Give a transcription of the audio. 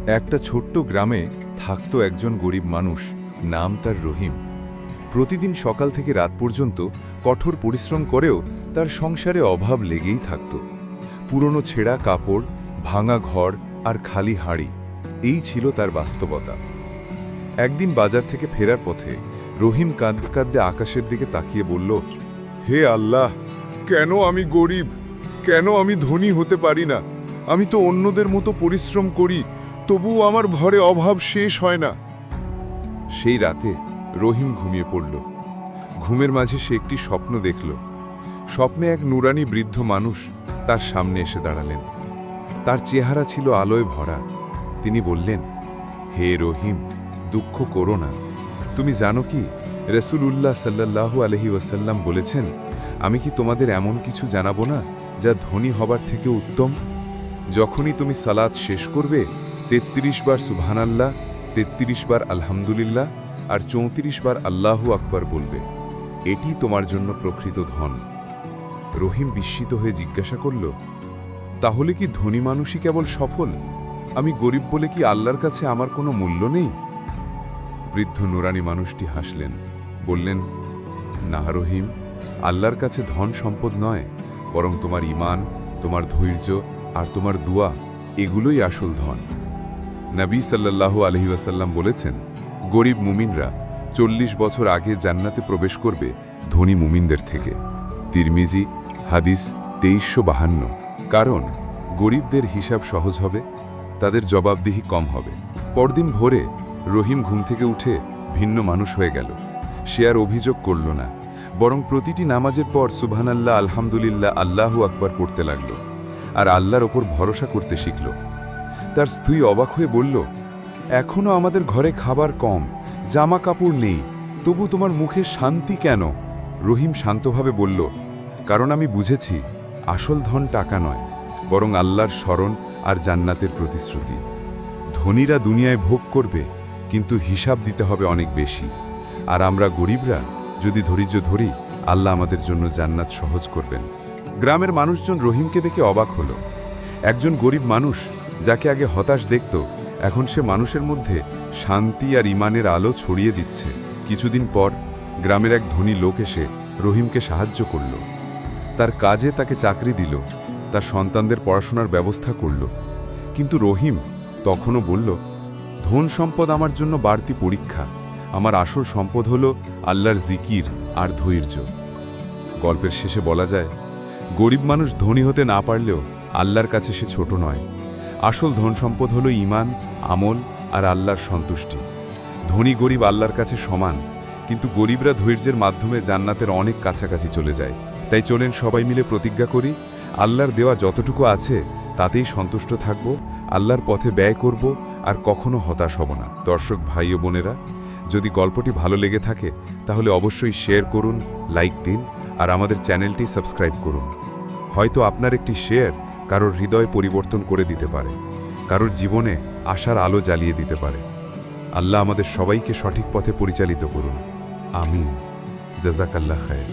একটা ছোট্ট গ্রামে থাকতো একজন গরিব মানুষ, নাম তার রহিম। প্রতিদিন সকাল থেকে রাত পর্যন্ত কঠোর পরিশ্রম করেও তার সংসারে অভাব লেগেই থাকত। পুরনো ছেঁড়া কাপড়, ভাঙা ঘর আর খালি হাঁড়ি, এই ছিল তার বাস্তবতা। একদিন বাজার থেকে ফেরার পথে রহিম কাঁদতে কাঁদতে আকাশের দিকে তাকিয়ে বলল, হে আল্লাহ, কেন আমি গরিব? কেন আমি ধনী হতে পারি না? আমি তো অন্যদের মতো পরিশ্রম করি, তবুও আমার ঘরে অভাব শেষ হয় না। সেই রাতে রহিম ঘুমিয়ে পড়ল। ঘুমের মাঝে সে একটি স্বপ্ন দেখল। স্বপ্নে এক নুরানি বৃদ্ধ মানুষ তার সামনে এসে দাঁড়ালেন। তার চেহারা ছিল আলোয় ভরা। তিনি বললেন, হে রহিম, দুঃখ করো না। তুমি জানো কি, রাসূলুল্লাহ সাল্লাল্লাহু আলাইহি ওয়াসাল্লাম বলেছেন, আমি কি তোমাদের এমন কিছু জানাবো না যা ধনী হবার থেকে উত্তম? যখনই তুমি সালাত শেষ করবে, ৩৩ বার সুবহানাল্লাহ, ৩৩ বার আলহামদুলিল্লাহ আর ৩৪ বার আল্লাহু আকবার বলবে। এটি তোমার জন্য প্রকৃত ধন। রহিম বিস্মিত হয়ে জিজ্ঞাসা করল, তাহলে কি ধনী মানুষই কেবল সফল? আমি গরিব বলে কি আল্লাহর কাছে আমার কোনো মূল্য নেই? বৃদ্ধ নুরানি মানুষটি হাসলেন, বললেন, না রহিম, আল্লাহর কাছে ধন সম্পদ নয়, বরং তোমার ঈমান, তোমার ধৈর্য আর তোমার দুয়া, এগুলোই আসল ধন। নবী সাল্লাল্লাহু আলাইহি ওয়াসাল্লাম বলেছেন, গরিব মুমিনরা ৪০ বছর আগে জান্নাতে প্রবেশ করবে ধনী মুমিনদের থেকে। তিরমিজি, হাদিস ২৩৫২। কারণ গরিবদের হিসাব সহজ হবে, তাদের জবাবদিহি কম হবে। পরদিন ভোরে রহিম ঘুম থেকে উঠে ভিন্ন মানুষ হয়ে গেল। সে আর অভিযোগ করল না, বরং প্রতিটি নামাজের পর সুবহানাল্লাহ, আলহামদুলিল্লাহ, আল্লাহু আকবার পড়তে লাগল আর আল্লাহর ওপর ভরসা করতে শিখল। তার স্ত্রী অবাক হয়ে বলল, এখনও আমাদের ঘরে খাবার কম, জামা কাপড় নেই, তবু তোমার মুখে শান্তি কেন? রহিম শান্তভাবে বলল, কারণ আমি বুঝেছি আসল ধন টাকা নয়, বরং আল্লাহর স্মরণ আর জান্নাতের প্রতিশ্রুতি। ধনীরা দুনিয়ায় ভোগ করবে, কিন্তু হিসাব দিতে হবে অনেক বেশি। আর আমরা গরিবরা যদি ধৈর্য ধরি, আল্লাহ আমাদের জন্য জান্নাত সহজ করবেন। গ্রামের মানুষজন রহিমকে দেখে অবাক হল। একজন গরিব মানুষ, যাকে আগে হতাশ দেখত, এখন সে মানুষের মধ্যে শান্তি আর ঈমানের আলো ছড়িয়ে দিচ্ছে। কিছুদিন পর গ্রামের এক ধনী লোক এসে রহিমকে সাহায্য করল। তার কাজে তাকে চাকরি দিল, তার সন্তানদের পড়াশোনার ব্যবস্থা করল। কিন্তু রহিম তখনও বলল, ধন সম্পদ আমার জন্য বাড়তি পরীক্ষা, আমার আসল সম্পদ হল আল্লাহর জিকির আর ধৈর্য। গল্পের শেষে বলা যায়, গরিব মানুষ ধনী হতে না পারলেও আল্লাহর কাছে সে ছোট নয়। আসল ধন সম্পদ হল ঈমান, আমল আর আল্লাহর সন্তুষ্টি। ধনী গরিব আল্লাহর কাছে সমান, কিন্তু গরিবরা ধৈর্যের মাধ্যমে জান্নাতের অনেক কাছাকাছি চলে যায়। তাই চলেন সবাই মিলে প্রতিজ্ঞা করি, আল্লাহর দেওয়া যতটুকু আছে তাতেই সন্তুষ্ট থাকব, আল্লাহর পথে ব্যয় করব আর কখনো হতাশ হব না। দর্শক ভাই ও বোনেরা, যদি গল্পটি ভালো লেগে থাকে তাহলে অবশ্যই শেয়ার করুন, লাইক দিন আর আমাদের চ্যানেলটি সাবস্ক্রাইব করুন। হয়তো আপনার একটি শেয়ার কারোর হৃদয় পরিবর্তন করে দিতে পারে, কারোর জীবনে আশার আলো জ্বালিয়ে দিতে পারে। আল্লাহ আমাদের সবাইকে সঠিক পথে পরিচালিত করুন। আমিন। জাযাকাল্লাহ খায়ের।